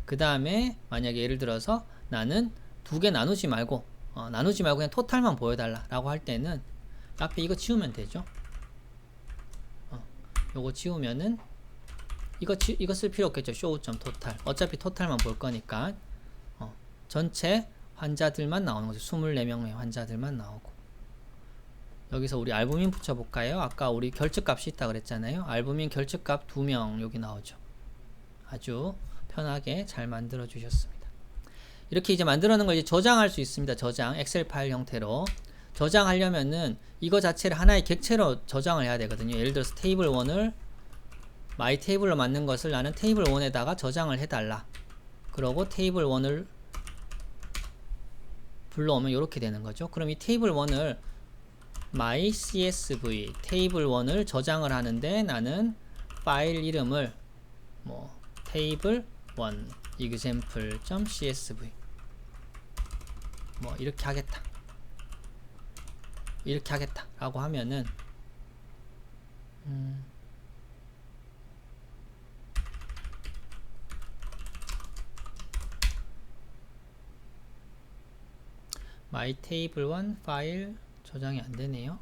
그 다음에 만약에 예를 들어서 나는 두 개 나누지 말고 그냥 토탈만 보여달라 라고 할 때는 앞에 이거 지우면 되죠. 요거 지우면은 이거 쓸 필요 없겠죠. show.total 어차피 토탈만 볼 거니까 전체 환자들만 나오는 거죠. 24명의 환자들만 나오고. 여기서 우리 알부민 붙여볼까요? 아까 우리 결측값이 있다 그랬잖아요. 알부민 결측값 2명 여기 나오죠. 아주 편하게 잘 만들어 주셨습니다. 이렇게 이제 만들어 놓은 걸 이제 저장할 수 있습니다. 저장 엑셀 파일 형태로 저장하려면은 이거 자체를 하나의 객체로 저장을 해야 되거든요. 예를 들어서 테이블 1을 my table로 만든 것을 나는 테이블 1에다가 저장을 해달라 그러고 테이블 1을 불러오면 이렇게 되는 거죠. 그럼 이 테이블 1을 my csv 테이블 1을 저장을 하는데 나는 파일 이름을 뭐 테이블 1 example.csv 뭐 이렇게 하겠다 라고 하면은 my table 1 파일 저장이 안 되네요.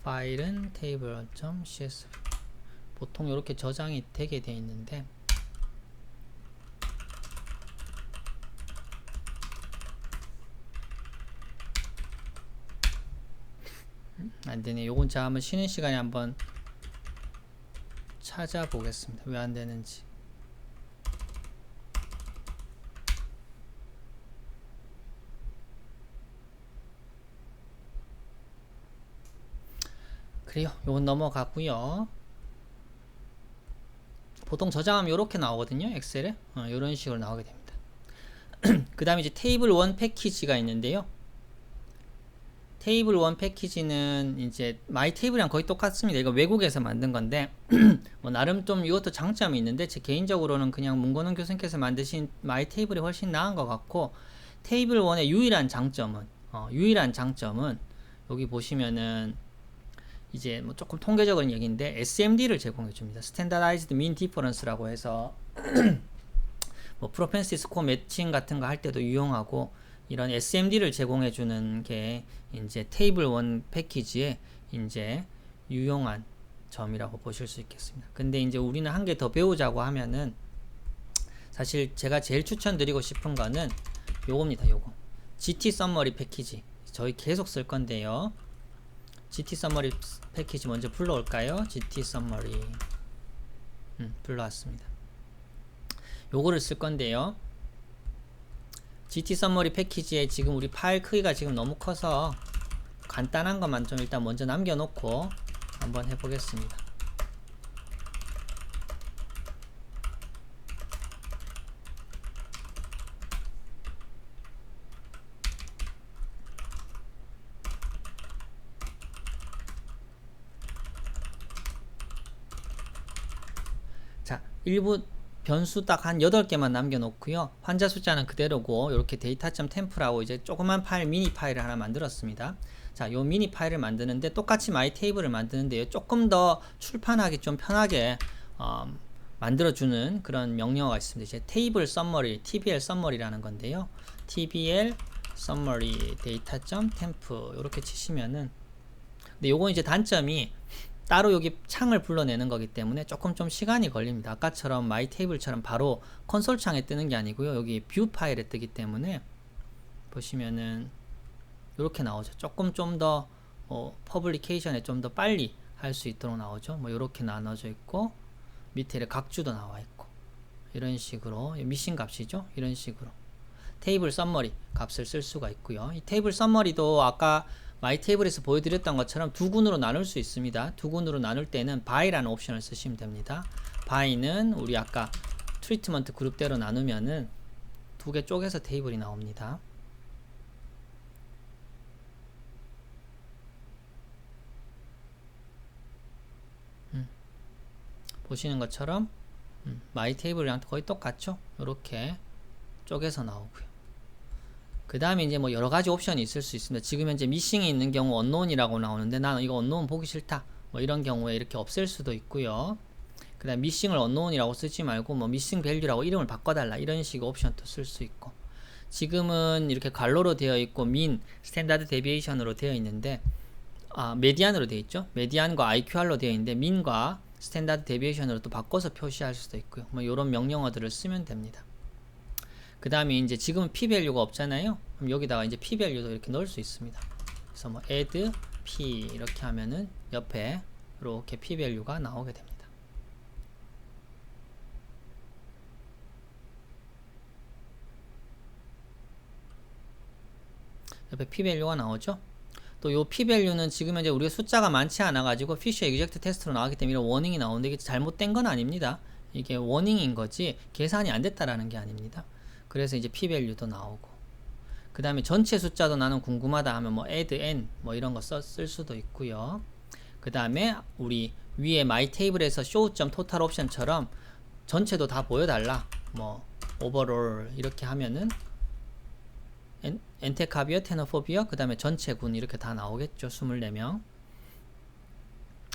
파일은 table1.csv 보통 이렇게 저장이 되게 돼 있는데 안 되네. 요건 제가 한번 쉬는 시간에 한번 찾아보겠습니다. 왜 안 되는지. 그래요. 요건 넘어가고요. 보통 저장하면 이렇게 나오거든요. 엑셀에 이런 식으로 나오게 됩니다. 그 다음에 이제 테이블 1 패키지가 있는데요. 테이블 1 패키지는 이제 마이 테이블이랑 거의 똑같습니다. 이거 외국에서 만든 건데 뭐 나름 좀 이것도 장점이 있는데 제 개인적으로는 그냥 문건원 교수님께서 만드신 마이 테이블이 훨씬 나은 것 같고, 테이블 1의 유일한 장점은 여기 보시면은 이제 뭐 조금 통계적인 얘기인데 SMD를 제공해 줍니다. Standardized Mean Difference라고 해서 뭐 프로펜시티 스코어 매칭 같은 거 할 때도 유용하고, 이런 SMD를 제공해 주는 게 이제 테이블 1 패키지의 이제 유용한 점이라고 보실 수 있겠습니다. 근데 이제 우리는 한 개 더 배우자고 하면은 사실 제가 제일 추천드리고 싶은 거는 요겁니다. 요거 GT Summary 패키지 저희 계속 쓸 건데요. GT Summary 패키지 먼저 불러올까요? GT Summary 불러왔습니다. 요거를 쓸 건데요. GT Summary 패키지에 지금 우리 파일 크기가 지금 너무 커서 간단한 것만 좀 일단 먼저 남겨놓고 한번 해보겠습니다. 자, 일부 변수 딱 한 8개만 남겨놓고요. 환자 숫자는 그대로고 이렇게 data.temp라고 이제 조그만 파일 미니 파일을 하나 만들었습니다. 자, 요 미니 파일을 만드는데 똑같이 마이 테이블을 만드는데요. 조금 더 출판하기 좀 편하게 만들어주는 그런 명령어가 있습니다. 이제 테이블 서머리, TBL 서머리라는 건데요. TBL 서머리 data.temp 이렇게 치시면은, 근데 요거 이제 단점이 따로 여기 창을 불러내는 거기 때문에 조금 좀 시간이 걸립니다. 아까처럼 마이 테이블처럼 바로 콘솔 창에 뜨는 게 아니고요. 여기 뷰 파일에 뜨기 때문에 보시면은 이렇게 나오죠. 조금 좀 더 퍼블리케이션에 좀 더 빨리 할 수 있도록 나오죠. 뭐 이렇게 나눠져 있고 밑에 각주도 나와 있고 이런 식으로 미신 값이죠. 이런 식으로 테이블 썸머리 값을 쓸 수가 있고요. 이 테이블 썸머리도 아까 마이 테이블에서 보여드렸던 것처럼 두 군으로 나눌 수 있습니다. 두 군으로 나눌 때는 by라는 옵션을 쓰시면 됩니다. by는 우리 아까 트리트먼트 그룹대로 나누면은 두 개 쪼개서 테이블이 나옵니다. 보시는 것처럼 마이 테이블이랑 거의 똑같죠? 이렇게 쪼개서 나오고요. 그 다음에 이제 뭐 여러가지 옵션이 있을 수 있습니다. 지금 현재 미싱이 있는 경우 언노운이라고 나오는데 나는 이거 언노운 보기 싫다, 뭐 이런 경우에 이렇게 없앨 수도 있고요. 그 다음 미싱을 언노운이라고 쓰지 말고 뭐 미싱 밸류라고 이름을 바꿔달라, 이런 식의 옵션도 쓸 수 있고, 지금은 이렇게 괄호로 되어 있고 민, 스탠다드 데비에이션으로 되어 있는데 메디안으로 되어 있죠. 메디안과 IQR로 되어 있는데 민과 스탠다드 데비에이션으로 또 바꿔서 표시할 수도 있고요. 뭐 이런 명령어들을 쓰면 됩니다. 그 다음에 이제 지금은 p-밸류가 없잖아요. 그럼 여기다가 이제 p-밸류도 이렇게 넣을 수 있습니다. 그래서 뭐 add p 이렇게 하면은 옆에 이렇게 p-밸류가 나오게 됩니다. 옆에 p-밸류가 나오죠. 또 요 p-밸류는 지금 현재 우리가 숫자가 많지 않아 가지고 피쉬 에그젝트 테스트로 나왔기 때문에 이런 워닝이 나오는데 이게 잘못된 건 아닙니다. 이게 워닝인 거지 계산이 안 됐다라는 게 아닙니다. 그래서 이제 p-value도 나오고, 그 다음에 전체 숫자도 나는 궁금하다 하면 뭐 add n 뭐 이런 거 쓸 수도 있고요. 그 다음에 우리 위에 my table에서 show.total option처럼 전체도 다 보여달라, 뭐 overall 이렇게 하면은 엔테카비어, 테너포비어, 그 다음에 전체 군 이렇게 다 나오겠죠. 24명.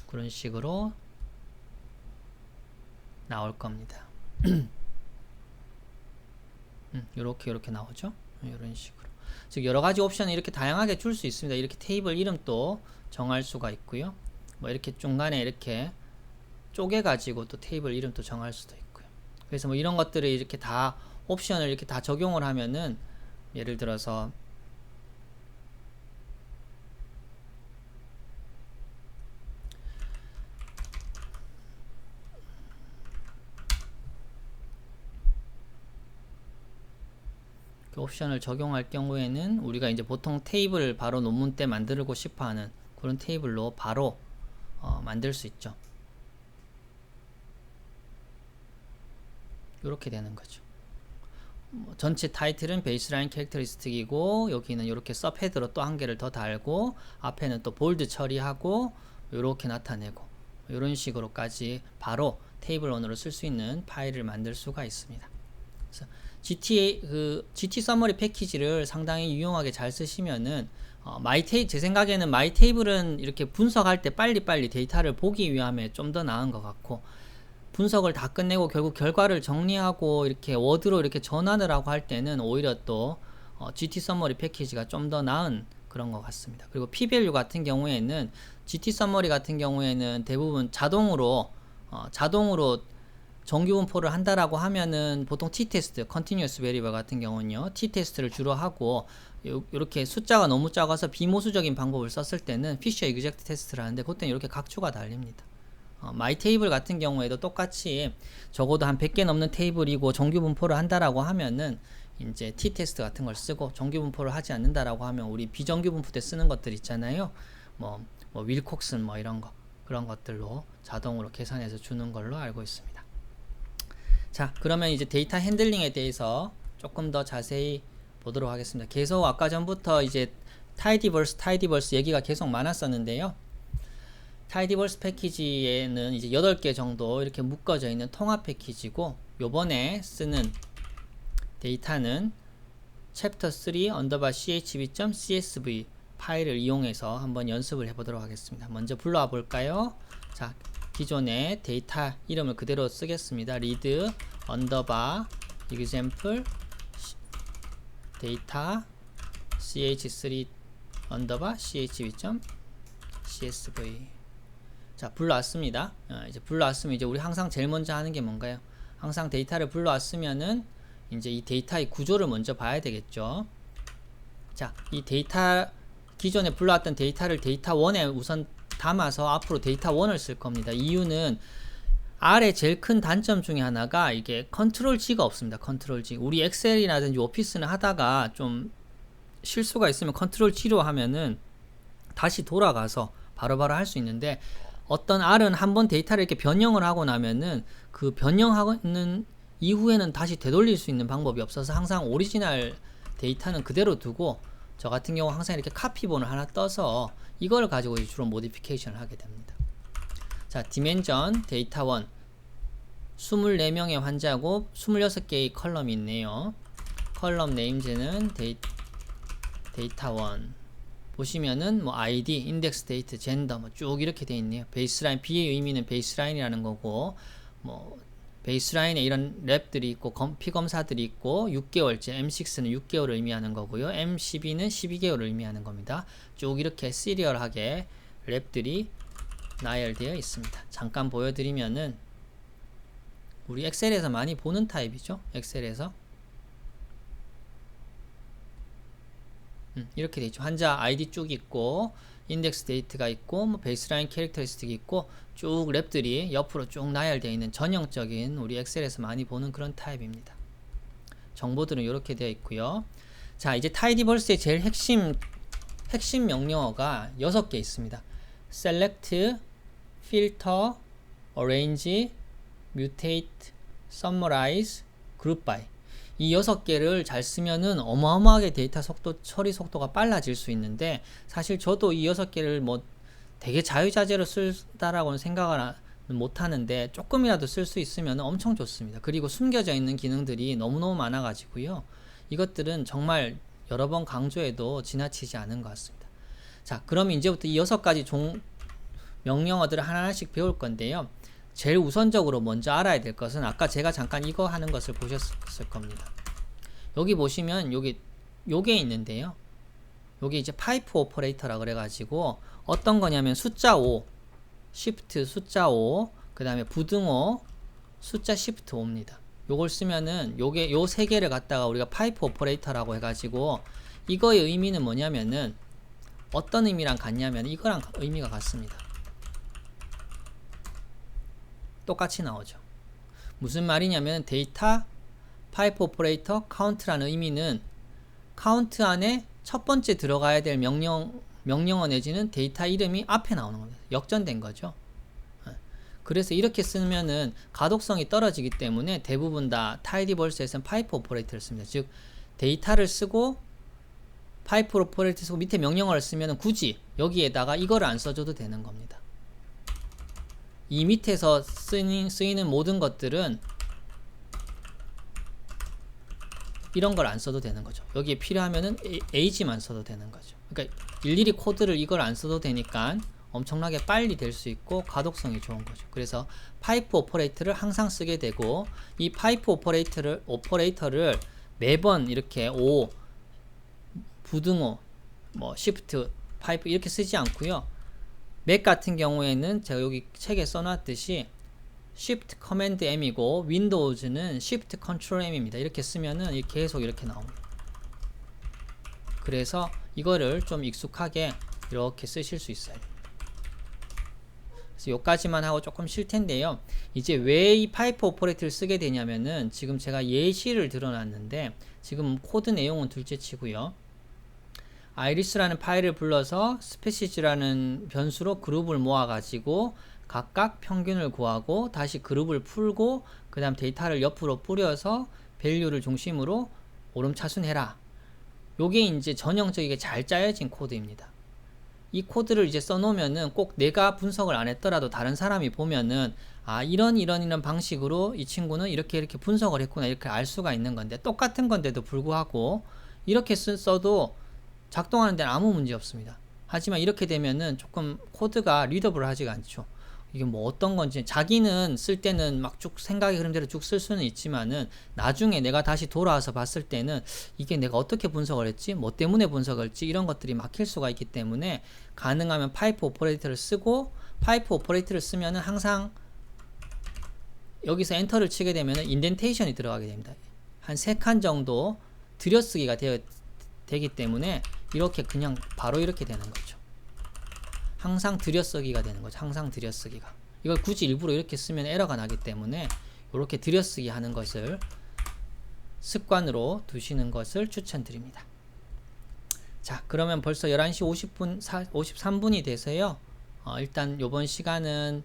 그런 식으로 나올 겁니다. 요렇게 나오죠. 이런 식으로. 즉 여러 가지 옵션을 이렇게 다양하게 줄 수 있습니다. 이렇게 테이블 이름도 정할 수가 있고요. 뭐 이렇게 중간에 이렇게 쪼개 가지고 또 테이블 이름도 정할 수도 있고요. 그래서 뭐 이런 것들을 이렇게 다 옵션을 이렇게 다 적용을 하면은, 예를 들어서 그 옵션을 적용할 경우에는 우리가 이제 보통 테이블 바로 논문 때 만들고 싶어하는 그런 테이블로 바로 만들 수 있죠. 이렇게 되는 거죠. 전체 타이틀은 베이스라인 캐릭터리스틱이고, 여기는 이렇게 서헤드로 또 한 개를 더 달고, 앞에는 또 볼드 처리하고 이렇게 나타내고, 이런 식으로까지 바로 테이블 원으로 쓸 수 있는 파일을 만들 수가 있습니다. 그래서 GT 서머리 패키지를 상당히 유용하게 잘 쓰시면은 제 생각에는 마이 테이블은 이렇게 분석할 때 빨리빨리 데이터를 보기 위함에 좀 더 나은 것 같고, 분석을 다 끝내고 결국 결과를 정리하고 이렇게 워드로 이렇게 전환을 하고 할 때는 오히려 또 GT 서머리 패키지가 좀 더 나은 그런 것 같습니다. 그리고 p-value 같은 경우에는 GT 서머리 같은 경우에는 대부분 자동으로 정규 분포를 한다라고 하면은 보통 t-테스트, continuous variable 같은 경우는요, t-테스트를 주로 하고, 이렇게 숫자가 너무 작아서 비모수적인 방법을 썼을 때는 Fisher exact 테스트를 하는데, 그때는 이렇게 각초가 달립니다. 마이 테이블 같은 경우에도 똑같이 적어도 한 100개 넘는 테이블이고 정규 분포를 한다라고 하면은 이제 t-테스트 같은 걸 쓰고, 정규 분포를 하지 않는다라고 하면 우리 비정규 분포 때 쓰는 것들 있잖아요. 뭐 윌콕슨 뭐 이런 거, 그런 것들로 자동으로 계산해서 주는 걸로 알고 있습니다. 자, 그러면 이제 데이터 핸들링에 대해서 조금 더 자세히 보도록 하겠습니다. 계속 아까 전부터 이제 타이디버스 얘기가 계속 많았었는데요. 타이디버스 패키지에는 이제 8개 정도 이렇게 묶어져 있는 통합 패키지고, 요번에 쓰는 데이터는 챕터 3 언더바 chb.csv 파일을 이용해서 한번 연습을 해보도록 하겠습니다. 먼저 불러와 볼까요? 자, 기존의 데이터 이름을 그대로 쓰겠습니다. read 언더바 example 데이터 ch3 언더바 chb.csv. 자, 불러왔습니다. 이제 불러왔으면 이제 우리 항상 제일 먼저 하는 게 뭔가요? 항상 데이터를 불러왔으면은 이제 이 데이터의 구조를 먼저 봐야 되겠죠. 자, 이 데이터 기존에 불러왔던 데이터를 데이터 1에 우선 담아서 앞으로 데이터 1을 쓸 겁니다. 이유는 R의 제일 큰 단점 중에 하나가 이게 컨트롤 G가 없습니다. 컨트롤 G. 우리 엑셀이라든지 오피스는 하다가 좀 실수가 있으면 컨트롤 G로 하면은 다시 돌아가서 바로바로 할 수 있는데, 어떤 R은 한번 데이터를 이렇게 변형을 하고 나면은 그 변형하는 이후에는 다시 되돌릴 수 있는 방법이 없어서 항상 오리지널 데이터는 그대로 두고, 저 같은 경우 항상 이렇게 카피본을 하나 떠서 이걸 가지고 주로 모디피케이션을 하게 됩니다. 자, 디멘전 데이터 1 24명의 환자고 26개의 컬럼이 있네요. 컬럼 네임즈는 데이터 1 보시면은 뭐 아이디, 인덱스 데이트, 젠더 뭐 쭉 이렇게 돼 있네요. 베이스라인, B의 의미는 베이스라인이라는 거고, 뭐 베이스라인에 이런 랩들이 있고 피 검사들이 있고, 6개월째 M6는 6개월을 의미하는 거고요. M12는 12개월을 의미하는 겁니다. 쭉 이렇게 시리얼하게 랩들이 나열되어 있습니다. 잠깐 보여드리면은 우리 엑셀에서 많이 보는 타입이죠. 엑셀에서 이렇게 되어 있죠. 환자 아이디 쭉 있고, 인덱스 데이트가 있고, 뭐 베이스라인 캐릭터리스틱이 있고, 쭉 랩들이 옆으로 쭉 나열되어 있는 전형적인 우리 엑셀에서 많이 보는 그런 타입입니다. 정보들은 이렇게 되어 있고요. 자, 이제 타이디버스의 제일 핵심 명령어가 6개 있습니다. select, filter, arrange, mutate, summarize, group by. 이 6개를 잘 쓰면은 어마어마하게 데이터 속도, 처리 속도가 빨라질 수 있는데, 사실 저도 이 6개를 뭐 되게 자유자재로 쓸다라고는 생각을 못 하는데, 조금이라도 쓸 수 있으면 엄청 좋습니다. 그리고 숨겨져 있는 기능들이 너무너무 많아 가지고요, 이것들은 정말 여러 번 강조해도 지나치지 않은 것 같습니다. 자, 그럼 이제부터 이 6가지 명령어들을 하나씩 배울 건데요, 제일 우선적으로 먼저 알아야 될 것은, 아까 제가 잠깐 이거 하는 것을 보셨을 겁니다. 여기 보시면 요게 있는데요, 요게 이제 파이프 오퍼레이터라 그래가지고 어떤 거냐면 숫자 5, 시프트 숫자 5, 그 다음에 부등호 숫자 시프트 5입니다. 요걸 쓰면은 요게 요 세 개를 갖다가 우리가 파이프 오퍼레이터라고 해가지고, 이거의 의미는 뭐냐면은 어떤 의미랑 같냐면 이거랑 의미가 같습니다. 똑같이 나오죠. 무슨 말이냐면 데이터 파이프 오퍼레이터 카운트라는 의미는 카운트 안에 첫 번째 들어가야 될 명령어 내지는 데이터 이름이 앞에 나오는 겁니다. 역전된 거죠. 그래서 이렇게 쓰면은 가독성이 떨어지기 때문에 대부분 다 타이디버스에서는 파이프 오퍼레이터를 씁니다. 즉 데이터를 쓰고 파이프 오퍼레이터 쓰고 밑에 명령어를 쓰면은 굳이 여기에다가 이거를 안 써줘도 되는 겁니다. 이 밑에서 쓰이는 모든 것들은 이런 걸 안 써도 되는 거죠. 여기에 필요하면은 age만 써도 되는 거죠. 그러니까 일일이 코드를 이걸 안 써도 되니까 엄청나게 빨리 될 수 있고 가독성이 좋은 거죠. 그래서 파이프 오퍼레이터를 항상 쓰게 되고, 이 파이프 오퍼레이터를 매번 이렇게 5, 부등호, 뭐 시프트, 파이프 이렇게 쓰지 않고요, 맥 같은 경우에는 제가 여기 책에 써놨듯이 Shift Command M이고 윈도우즈는 Shift Control M입니다. 이렇게 쓰면은 계속 이렇게 나옵니다. 그래서 이거를 좀 익숙하게 이렇게 쓰실 수 있어요. 그래서 요까지만 하고 조금 쉴 텐데요. 이제 왜 이 파이프 오퍼레이터를 쓰게 되냐면은, 지금 제가 예시를 들어놨는데, 지금 코드 내용은 둘째 치고요, 아이리스라는 파일을 불러서 스페시즈라는 변수로 그룹을 모아가지고 각각 평균을 구하고 다시 그룹을 풀고 그 다음 데이터를 옆으로 뿌려서 밸류를 중심으로 오름차순해라. 요게 이제 전형적이게 잘 짜여진 코드입니다. 이 코드를 이제 써놓으면은 꼭 내가 분석을 안 했더라도 다른 사람이 보면은, 아, 이런 방식으로 이 친구는 이렇게 분석을 했구나, 이렇게 알 수가 있는 건데, 똑같은 건데도 불구하고 이렇게 써도 작동하는 데는 아무 문제 없습니다. 하지만 이렇게 되면은 조금 코드가 리더블 하지가 않죠. 이게 뭐 어떤 건지, 자기는 쓸 때는 막 쭉 생각의 흐름대로 쭉 쓸 수는 있지만은 나중에 내가 다시 돌아와서 봤을 때는 이게 내가 어떻게 분석을 했지, 뭐 때문에 분석을 했지, 이런 것들이 막힐 수가 있기 때문에 가능하면 파이프 오퍼레이터를 쓰고, 파이프 오퍼레이터를 쓰면은 항상 여기서 엔터를 치게 되면은 인덴테이션이 들어가게 됩니다. 한 3칸 정도 들여쓰기가 되기 때문에 이렇게 그냥 바로 이렇게 되는 거죠. 항상 들여쓰기가 되는 거죠. 항상 들여쓰기가. 이걸 굳이 일부러 이렇게 쓰면 에러가 나기 때문에 이렇게 들여쓰기 하는 것을 습관으로 두시는 것을 추천드립니다. 자, 그러면 벌써 11시 53분이 돼서요. 일단 요번 시간은